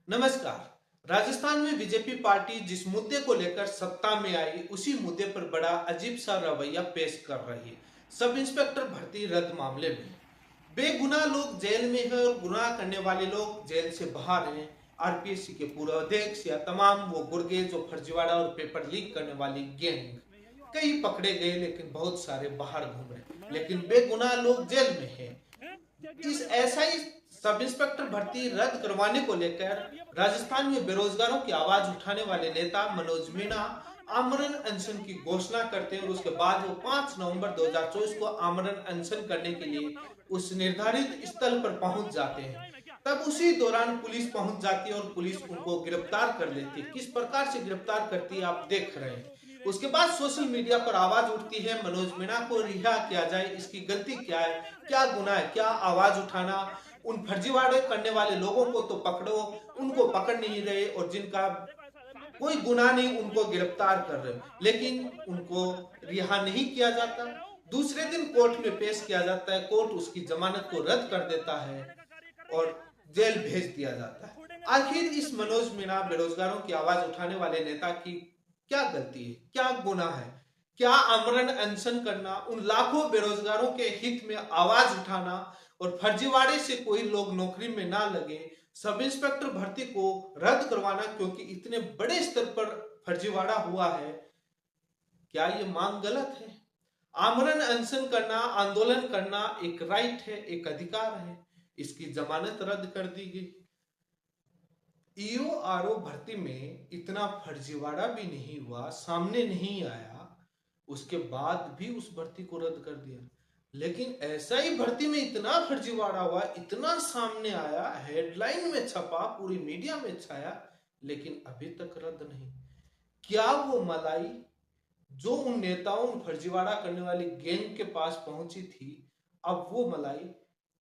नमस्कार। राजस्थान में BJP party जिस मुद्दे को लेकर सत्ता में आई उसी मुद्दे पर बड़ा अजीब सा रवैया पेश कर रही है। सब इंस्पेक्टर भर्ती रद्द मामले में बेगुनाह लोग जेल में हैं और गुनाह करने वाले लोग जेल से बाहर हैं। आरपीएससी के पूर्व अध्यक्ष या तमाम वो गुर्गे जो फर्जीवाड़ा और पेपर लीक करने वाली गैंग, कई पकड़े गए लेकिन बहुत सारे बाहर घूम रहे, लेकिन बेगुनाह लोग जेल में हैं। इस ऐसा ही सब इंस्पेक्टर भर्ती रद्द करवाने को लेकर राजस्थान में बेरोजगारों की आवाज उठाने वाले नेता मनोज मीणा आमरण अनशन की घोषणा करते हैं और उसके बाद वो 5 नवंबर 2024 को आमरण अनशन करने के लिए उस निर्धारित स्थल पर पहुंच जाते हैं। तब उसी दौरान पुलिस पहुंच जाती है और पुलिस उनको गिरफ्तार कर लेती है। किस प्रकार से गिरफ्तार करती है आप देख रहे हैं। उसके बाद सोशल मीडिया पर आवाज उठती है मनोज मीणा को रिहा किया जाए, इसकी गलती क्या है, क्या गुनाह है, क्या आवाज उठाना, उन फर्जीवाड़े करने वाले लोगों को तो पकड़ो, उनको पकड़ नहीं रहे और जिनका कोई गुनाह नहीं उनको गिरफ्तार कर रहे, लेकिन उनको रिहा नहीं किया जाता। दूसरे दिन कोर्ट में पेश किया जाता है, कोर्ट उसकी जमानत को रद्द कर देता है और जेल भेज दिया जाता है। आखिर इस मनोज मीणा बेरोजगारों की आवाज उठाने वाले नेता की क्या गलती है, क्या गुनाह है? क्या आमरण अनशन करना, उन लाखों बेरोजगारों के हित में आवाज उठाना और फर्जीवाड़े से कोई लोग नौकरी में ना लगे, सब इंस्पेक्टर भर्ती को रद्द करवाना क्योंकि इतने बड़े स्तर पर फर्जीवाड़ा हुआ है, क्या ये मांग गलत है? आमरण अनशन करना, आंदोलन करना एक राइट है, एक अधिकार है। इसकी जमानत रद्द कर दी गई। ईओ आरओ भर्ती में इतना फर्जीवाड़ा भी नहीं हुआ, सामने नहीं आया, उसके बाद भी उस भर्ती को रद्द कर दिया। लेकिन ऐसा ही भर्ती में इतना फर्जीवाड़ा हुआ, इतना सामने आया, हेडलाइन में छपा, पूरी मीडिया में छाया, लेकिन अभी तक रद्द नहीं। क्या वो मलाई जो उन नेताओं, उन फर्जीवाड़ा करने वाली गैंग के पास पहुंची थी, अब वो मलाई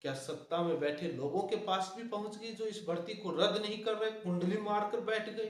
क्या सत्ता में बैठे लोगों के पास भी पहुंच गई जो इस भर्ती को रद्द नहीं कर रहे, कुंडली मारकर बैठ गई?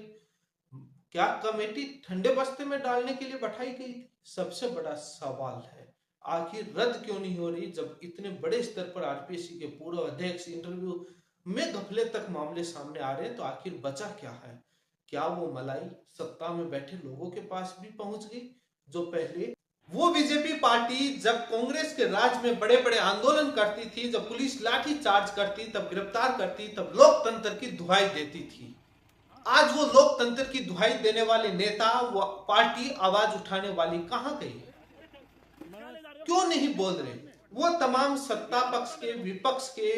क्या कमेटी ठंडे बस्ते में डालने के लिए बैठाई गई थी? सबसे बड़ा सवाल है आखिर रद्द क्यों नहीं हो रही, जब इतने बड़े स्तर पर आरपीएससी के पूर्व अध्यक्ष इंटरव्यू में घपले तक मामले सामने आ रहे हैं, तो आखिर बचा क्या है? क्या वो मलाई सत्ता में बैठे लोगों के पास भी पहुंच गई जो पहले वो बीजेपी पार्टी जब कांग्रेस के राज में बड़े बड़े आंदोलन करती थी, जब पुलिस लाठी चार्ज करती, तब गिरफ्तार करती, तब लोकतंत्र की दुहाई देती थी। आज वो लोकतंत्र की दुहाई देने वाले नेता, वो पार्टी आवाज उठाने वाली कहां गई? क्यों नहीं बोल रहे? वो तमाम सत्ता पक्ष के, विपक्ष के,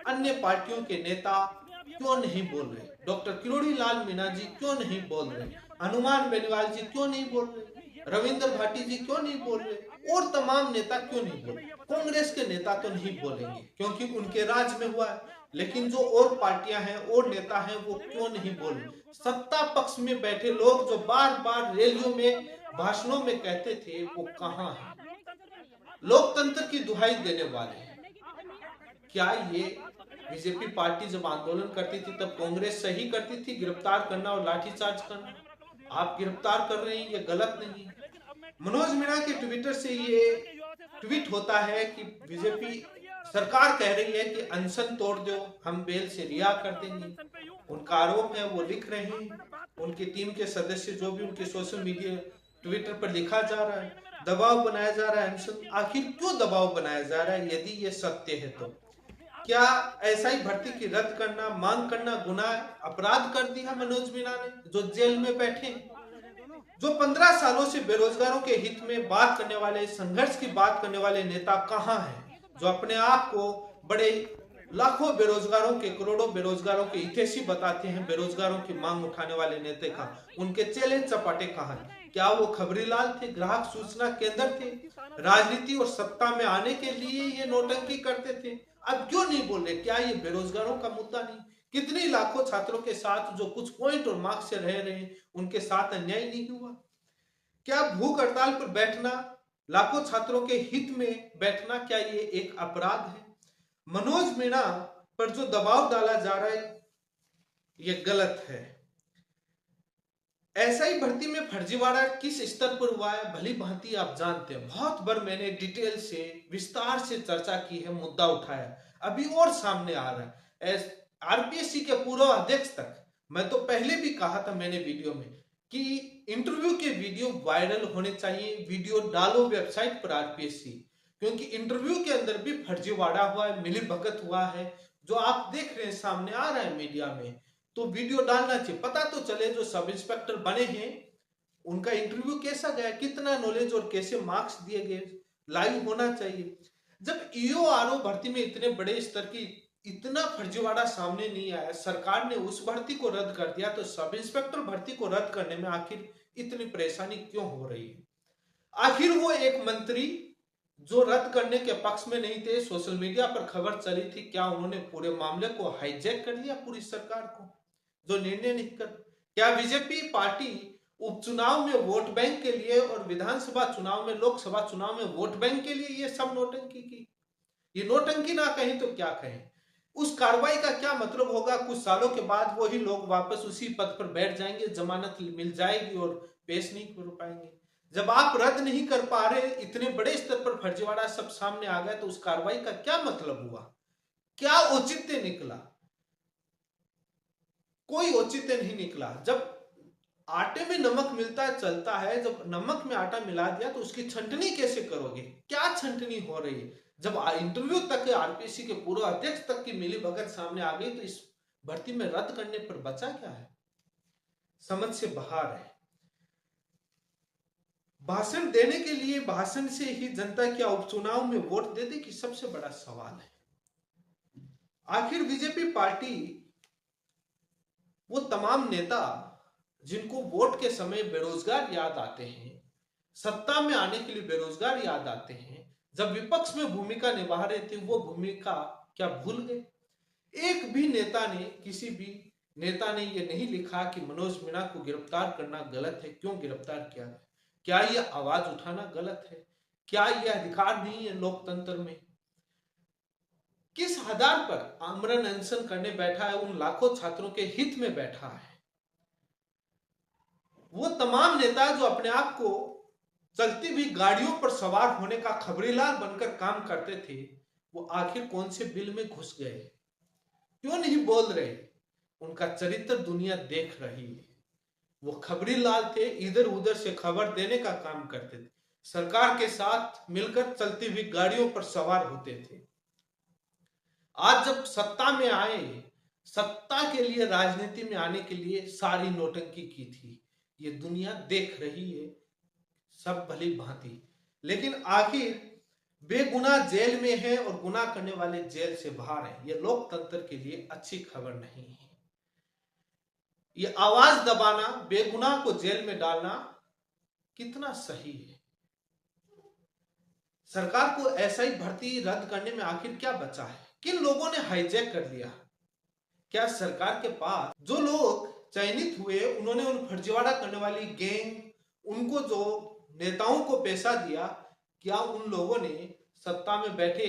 अन्य पार्टियों के नेता क्यों नहीं बोल रहे? डॉक्टर किरोड़ी लाल मीणा जी क्यों नहीं बोल रहे? हनुमान बेनीवाल जी क्यों नहीं बोल रहे? रविंद्र भाटी जी क्यों नहीं बोल रहे? और तमाम नेता क्यों नहीं बोल रहे? कांग्रेस के नेता तो नहीं बोलेंगे क्योंकि उनके राज में हुआ है, लेकिन जो और पार्टियां हैं और नेता हैं वो क्यों नहीं बोल रहे? सत्ता पक्ष में बैठे लोग जो बार बार रैलियों में, भाषणों में कहते थे, वो कहां है? लोकतंत्र की दुहाई देने वाले हैं। क्या ये बीजेपी पार्टी जब आंदोलन करती थी तब कांग्रेस सही करती थी गिरफ्तार करना और लाठीचार्ज करना? आप गिरफ्तार कर रहे हैं, ये गलत नहीं है। मनोज मीणा के ट्विटर से ये ट्वीट होता है कि बीजेपी सरकार कह रही है कि अनशन तोड़ दो, हम बेल से रिहा कर देंगे। उनका आरोप है, वो लिख रहे हैं, उनकी टीम के सदस्य जो भी उनके सोशल मीडिया ट्विटर पर लिखा जा रहा है, दबाव बनाया जा रहा है अनशन। आखिर क्यों दबाव बनाया जा रहा है? यदि ये सत्य है तो क्या ऐसा ही भर्ती की रद्द करना, मांग करना गुनाह, अपराध कर दिया मनोज मीणा ने जो जेल में बैठे, जो 15 सालों से बेरोजगारों के हित में बात करने वाले, संघर्ष की बात करने वाले नेता कहां हैं, जो अपने आप को बड़े लाखों बेरोजगारों के, करोड़ों बेरोजगारों के हितैषी बताते हैं, बेरोजगारों की मांग उठाने वाले नेता का उनके चैलेंज चपाटे कहां हैं? क्या वो खबरीलाल थे, ग्राहक सूचना केंद्र थे, राजनीति और सत्ता में आने के लिए ये नौटंकी करते थे? अब क्यों नहीं बोल रहे? क्या ये बेरोजगारों का मुद्दा नहीं? कितनी लाखों छात्रों के साथ जो कुछ पॉइंट और मार्क्स से रह रहे हैं, उनके साथ अन्याय नहीं हुआ? क्या भूख हड़ताल पर बैठना, लाखों छात्रों के हित में बैठना, क्या ये एक अपराध है? मनोज मीणा पर जो दबाव डाला जा रहा है ये गलत है। ऐसा ही भर्ती में फर्जीवाड़ा किस स्तर पर हुआ है भली भांति आप जानते हैं। बहुत बार मैंने डिटेल से, विस्तार से चर्चा की है, मुद्दा उठाया, अभी और सामने आ रहा है। आरपीएससी के पूर्व अध्यक्ष तक मैं तो पहले भी कहा था मैंने वीडियो में कि इंटरव्यू के वीडियो वायरल होने चाहिए, वीडियो डालो वेबसाइट पर आरपीएससी, क्योंकि इंटरव्यू के अंदर भी फर्जीवाड़ा हुआ है, मिलीभगत हुआ है, जो आप देख रहे हैं सामने आ रहा है मीडिया में। तो वीडियो डालना चाहिए, पता तो चले जो सब इंस्पेक्टर बने हैं उनका इंटरव्यू कैसा गया, कितना नॉलेज और कैसे मार्क्स दिए गए, लाइव होना चाहिए। जब ईओ आरओ भर्ती में इतने बड़े स्तर की इतना फर्जीवाड़ा सामने नहीं आया, सरकार ने उस भर्ती को रद्द कर दिया, तो सब इंस्पेक्टर भर्ती को रद्द करने में आखिर इतनी परेशानी क्यों हो रही है? आखिर वो एक मंत्री जो रद्द करने के पक्ष में नहीं थे, सोशल मीडिया पर खबर चली थी, क्या उन्होंने पूरे मामले को हाईजैक कर लिया पूरी सरकार को, जो निर्णय नहीं कर? क्या बीजेपी पार्टी उपचुनाव में वोट बैंक के लिए और विधानसभा चुनाव में, लोकसभा चुनाव में वोट बैंक के लिए ये सब नौटंकी की? ये नौटंकी ना कहें तो क्या कहें? उस कार्रवाई का क्या मतलब होगा? कुछ सालों के बाद वही लोग वापस उसी पद पर बैठ जाएंगे, जमानत मिल जाएगी और पेश नहीं कर पाएंगे। जब आप रद्द नहीं कर पा रहे, इतने बड़े स्तर पर फर्जीवाड़ा सब सामने आ गया, तो उस कार्रवाई का क्या मतलब हुआ? क्या औचित्य निकला? कोई औचित्य नहीं निकला। जब आटे में नमक मिलता चलता है, जब नमक में आटा मिला दिया तो उसकी छंटनी कैसे करोगे? क्या छंटनी हो रही है? जब इंटरव्यू तक आरपीएससी के पूर्व अध्यक्ष तक की मिलीभगत सामने आ गई, तो इस भर्ती में रद्द करने पर बचा क्या है? समझ से बाहर है। भाषण देने के लिए भाषण से ही जनता क्या उपचुनाव में वोट दे देगी? सबसे बड़ा सवाल है। आखिर बीजेपी पार्टी, वो तमाम नेता जिनको वोट के समय बेरोजगार याद आते हैं, सत्ता में आने के लिए बेरोजगार याद आते हैं, जब विपक्ष में भूमिका निभा रहे थे वो भूमिका क्या भूल गए? एक भी नेता ने, किसी भी नेता ने ये नहीं लिखा कि मनोज मीणा को गिरफ्तार करना गलत है, क्यों गिरफ्तार किया है? क्या यह आवाज उठाना गलत है? क्या यह अधिकार नहीं है लोकतंत्र में? किस आधार पर आमरण अनशन करने बैठा है? उन लाखों छात्रों के हित में बैठा है। वो तमाम नेता जो अपने आप को चलती हुई गाड़ियों पर सवार होने का खबरीलाल बनकर काम करते थे, वो आखिर कौन से बिल में घुस गए? क्यों नहीं बोल रहे? उनका चरित्र दुनिया देख रही है। वो खबरीलाल थे, इधर उधर से खबर देने का काम करते थे, सरकार के साथ मिलकर चलती हुई गाड़ियों पर सवार होते थे। आज जब सत्ता में आए, सत्ता के लिए, राजनीति में आने के लिए सारी नौटंकी की थी, ये दुनिया देख रही है सब भली भांति। लेकिन आखिर बेगुनाह जेल में है और गुनाह करने वाले जेल से बाहर हैं। ये लोकतंत्र के लिए अच्छी खबर नहीं है। ये आवाज दबाना, बेगुनाह को जेल में डालना कितना सही है? सरकार को ऐसा ही भर्ती रद्द करने में आखिर क्या बचा है? किन लोगों ने हाईजैक कर लिया? क्या सरकार के पास जो लोग चयनित हुए, उन्होंने उन फर्जीवाड़ा करने वाली गैंग, उनको जो नेताओं को पैसा दिया, क्या उन लोगों ने सत्ता में बैठे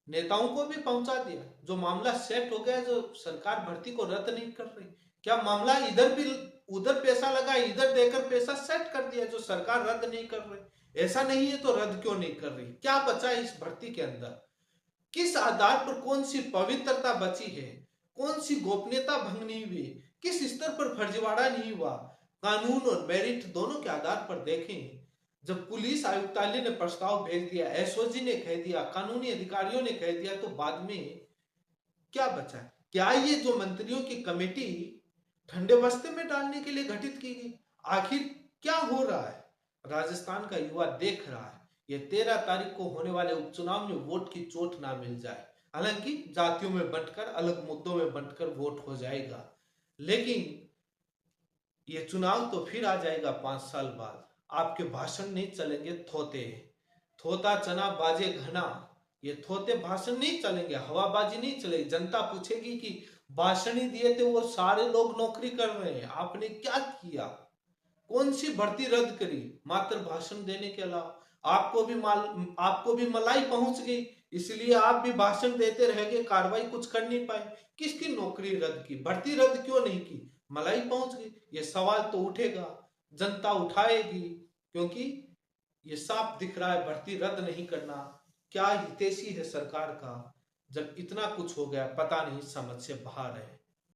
नेताओं को भी पहुंचा दिया? जो मामला सेट हो गया, जो सरकार भर्ती को रद्द नहीं कर रही, क्या मामला इधर भी, उधर पैसा लगा, इधर देकर पैसा सेट कर दिया, जो सरकार रद्द नहीं कर रही? ऐसा नहीं है तो रद्द क्यों नहीं कर रही? क्या बचा है इस भर्ती के अंदर? किस आधार पर, कौन सी पवित्रता बची है? कौन सी गोपनीयता भंग नहीं हुई? किस स्तर पर फर्जीवाड़ा नहीं हुआ? कानून और मेरिट दोनों के आधार पर देखें। जब पुलिस आयुक्तालय ने प्रस्ताव भेज दिया, एसओजी ने कह दिया, कानूनी अधिकारियों ने कह दिया, तो बाद में क्या बचा? क्या ये जो मंत्रियों की कमेटी ठंडे बस्ते में डालने के लिए गठित की गई? आखिर क्या हो रहा है? राजस्थान का युवा देख रहा है। ये 13 तारीख को होने वाले उपचुनाव में वोट की चोट ना मिल जाए। हालांकि जातियों में बंटकर, अलग मुद्दों में बंटकर वोट हो जाएगा, लेकिन ये चुनाव तो फिर आ जाएगा 5 साल बाद। आपके भाषण नहीं चलेंगे, थोते, थोता चना बाजे घना, ये थोते भाषण नहीं चलेंगे, हवाबाजी नहीं चलेगी। जनता पूछेगी कि भाषण ही दिए थे, वो सारे लोग नौकरी कर रहे हैं, आपने क्या किया? कौन सी भर्ती रद्द करी मात्र भाषण देने के अलावा? आपको भी मलाई पहुंच गई, इसलिए आप भी भाषण देते रह गए, कार्रवाई कुछ कर नहीं पाए। किसकी नौकरी रद्द की? भर्ती रद्द क्यों नहीं की? मलाई पहुंच गई। ये सवाल तो उठेगा, जनता उठाएगी, क्योंकि ये साफ दिख रहा है भर्ती रद्द नहीं करना क्या हितैषी है सरकार का। जब इतना कुछ हो गया, पता नहीं, समझ से बाहर है।